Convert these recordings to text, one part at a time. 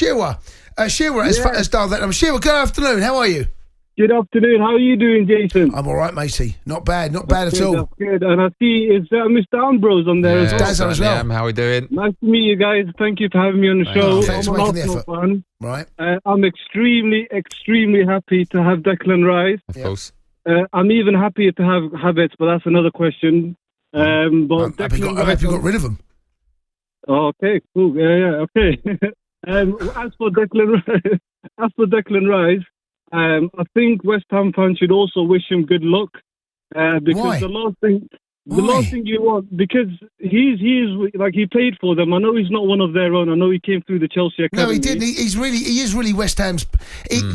Shearer. Shearer has dialed that number. Shearer, good afternoon. How are you? Good afternoon. How are you doing, Jason? I'm all right, matey. Not bad at all. That's good. And I see it's Mr. Ambrose on there as well. How are we doing? Nice to meet you guys. Thank you for having me on the show. Thanks for making the effort. Fan. Right. I'm extremely happy to have Declan Rice. Of course. I'm even happier to have Havertz, but that's another question. But I hope you got rid of them. Oh, okay, cool. Yeah, okay. As for Declan Rice, I think West Ham fans should also wish him good luck. Because Why? the last thing you want, because he's like, he played for them. I know he's not one of their own. I know he came through the Chelsea academy. No, he didn't. He is really West Ham's.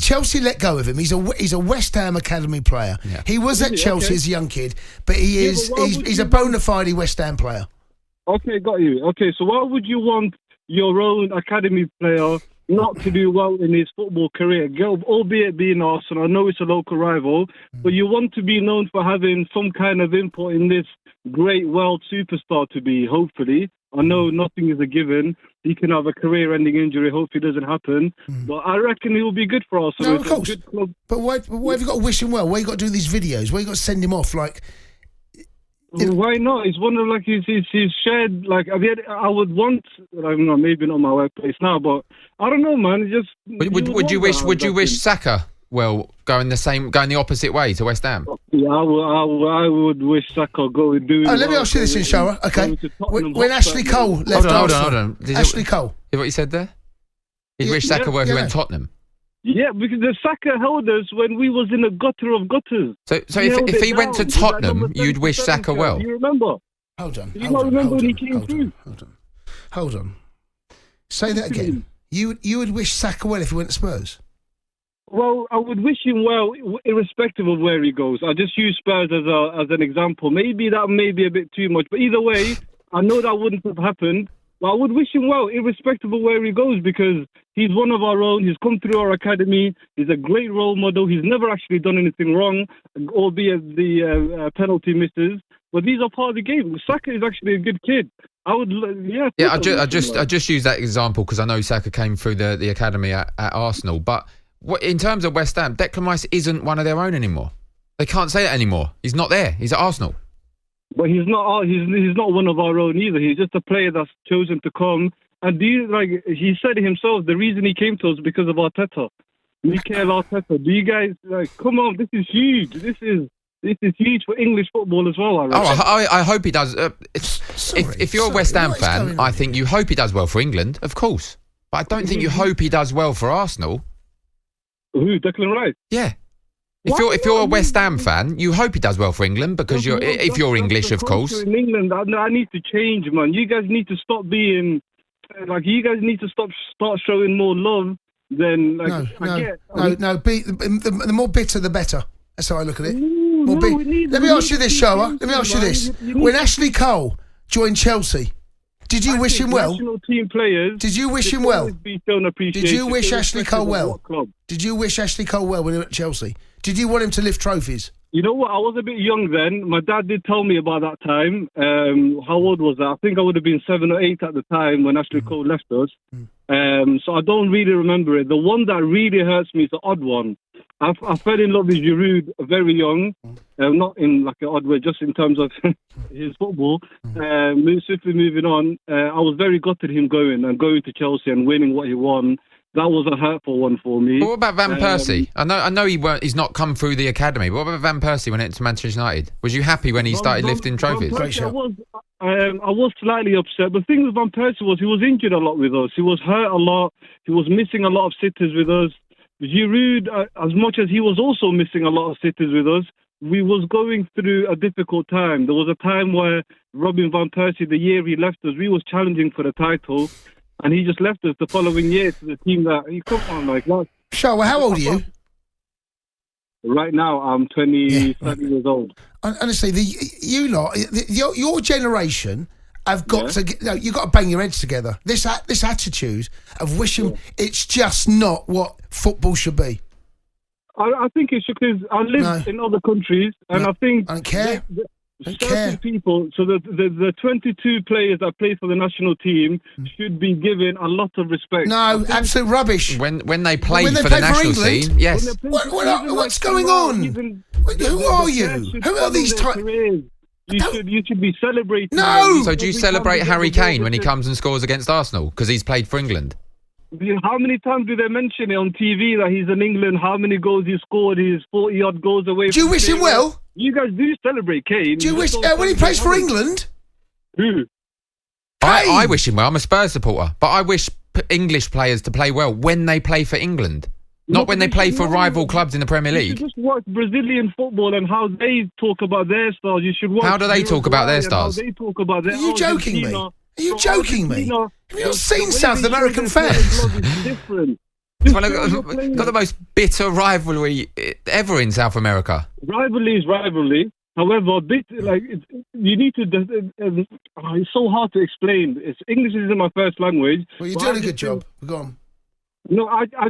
Chelsea let go of him. He's a West Ham academy player. Yeah. He was at Chelsea as a young kid, but he's a bona fide West Ham player. Okay, got you. Okay, so why would you want your own academy player not to do well in his football career, albeit being Arsenal? I know it's a local rival, but you want to be known for having some kind of input in this great world superstar to be, hopefully. I know nothing is a given. He can have a career-ending injury. Hopefully it doesn't happen. But I reckon he will be good for Arsenal. No, of course. But why have you got to wish him well? Why have you got to do these videos? Why have you got to send him off? Like, why not? It's one of he's shared, like, I would want, I don't know, maybe not my workplace now, but I don't know, man. It's just would you wish Saka going the opposite way to West Ham? Yeah, I would wish Saka go and do. Let me ask you this, Inshallah. Okay, when Ashley Cole left hold on. Ashley Cole. Hear what you said there? He'd wish Saka where he went Tottenham. Yeah, because the Saka held us when we was in a gutter of gutters. So if he went to Tottenham, you'd wish Saka well. Do you remember? Hold on. You don't remember when he came through? Hold on. Say that again. You would wish Saka well if he went to Spurs? Well, I would wish him well, irrespective of where he goes. I just use Spurs as an example. Maybe that may be a bit too much, but either way, I know that wouldn't have happened. But I would wish him well, irrespective of where he goes, because he's one of our own. He's come through our academy. He's a great role model. He's never actually done anything wrong, albeit the penalty misses. But these are part of the game. Saka is actually a good kid. I would, I just use that example because I know Saka came through the academy at Arsenal. But in terms of West Ham, Declan Rice isn't one of their own anymore. They can't say that anymore. He's not there. He's at Arsenal. But he's not. He's not one of our own either. He's just a player that's chosen to come. And he said it himself, the reason he came to us because of Arteta, Mikel Arteta. Do you guys come on? This is huge. This is huge for English football as well. I hope he does. If you're a West Ham fan, I think you hope he does well for England, of course. But I don't think you hope he does well for Arsenal. Who, Declan Rice? Yeah. If you're a West Ham fan, you hope he does well for England because if you're English, of course. In England, I need to change, man. You guys need to stop being you guys need to start showing more love than the more bitter, the better. That's how I look at it. Let me ask you this, Shower. Let me ask you this: when Ashley Cole joined Chelsea, did you wish him well? National team players. Did you wish him well? Did you wish Ashley Cole well? Did you wish Ashley Cole well when he went to Chelsea? Did you want him to lift trophies? You know what? I was a bit young then. My dad did tell me about that time. How old was that? I think I would have been 7 or 8 at the time when Ashley Cole left us. So I don't really remember it. The one that really hurts me is the odd one. I fell in love with Giroud very young. Not in like an odd way, just in terms of his football. Swiftly moving on. I was very gutted him going to Chelsea and winning what he won. That was a hurtful one for me. But what about Van Persie? I know he's not come through the academy. But what about Van Persie when it went to Manchester United? Was you happy when he started lifting trophies? I was slightly upset. The thing with Van Persie was he was injured a lot with us. He was hurt a lot. He was missing a lot of sitters with us. Giroud, as much as he was also missing a lot of sitters with us, we was going through a difficult time. There was a time where Robin Van Persie, the year he left us, we was challenging for the title. And he just left us the following year to the team that he come on like that. Shower, how old are you? Right now, I'm 20 years old. Honestly, your generation have got to get, you've got to bang your heads together. This attitude of wishing it's just not what football should be. I think it should, because I live in other countries, and I think I don't care. certain people, so the 22 players that play for the national team should be given a lot of respect. No, absolute rubbish. When they play When they for play the for national England? team, yes. What's going on? Who are you? Who are these types? You should be celebrating. No! So do you celebrate Harry Kane when he comes and scores against Arsenal because he's played for England? How many times do they mention it on TV that he's in England? How many goals he scored? He's 40-odd goals away. Do you wish him well? You guys do celebrate Kane. Do you wish when he plays for England? Who? I wish him well. I'm a Spurs supporter, but I wish English players to play well when they play for England, not when they play for rival clubs in the Premier League. You should just watch Brazilian football and how they talk about their stars. You should watch. How do they talk about their stars? How they talk about their. Are you joking me? Are you joking me? Have you not seen South American fans? It's got the most bitter rivalry ever in South America. Rivalry is rivalry. However, you need to. It's so hard to explain. English isn't my first language. Well, you're doing a good job. Go on. No, I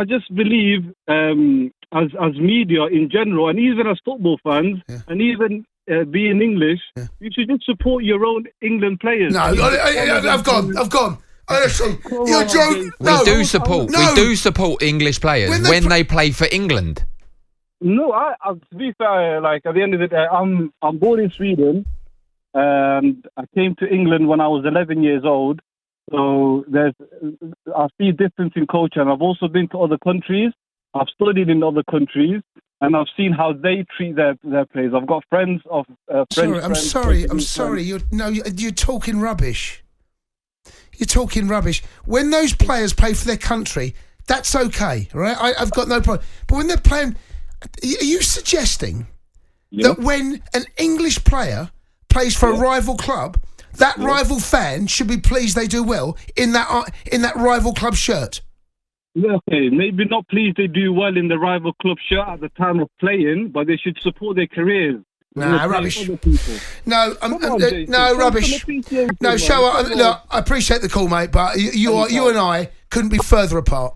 just believe as media in general, and even as football fans, and even being English, you should just support your own England players. No, I've gone. Honestly, you're joking. We do support English players when they play for England. No, to be fair, like at the end of the day, I'm born in Sweden, and I came to England when I was 11 years old. So I see difference in culture, and I've also been to other countries. I've studied in other countries, and I've seen how they treat their players. I've got friends of French. I'm sorry. You're talking rubbish. You're talking rubbish. When those players play for their country, that's okay, right? I've got no problem. But when they're playing, are you suggesting that when an English player plays for a rival club, that rival fan should be pleased they do well in that rival club shirt? Okay, maybe not pleased they do well in the rival club shirt at the time of playing, but they should support their careers. Nah, rubbish. No, rubbish. No, look, I appreciate the call, mate, but you and I couldn't be further apart.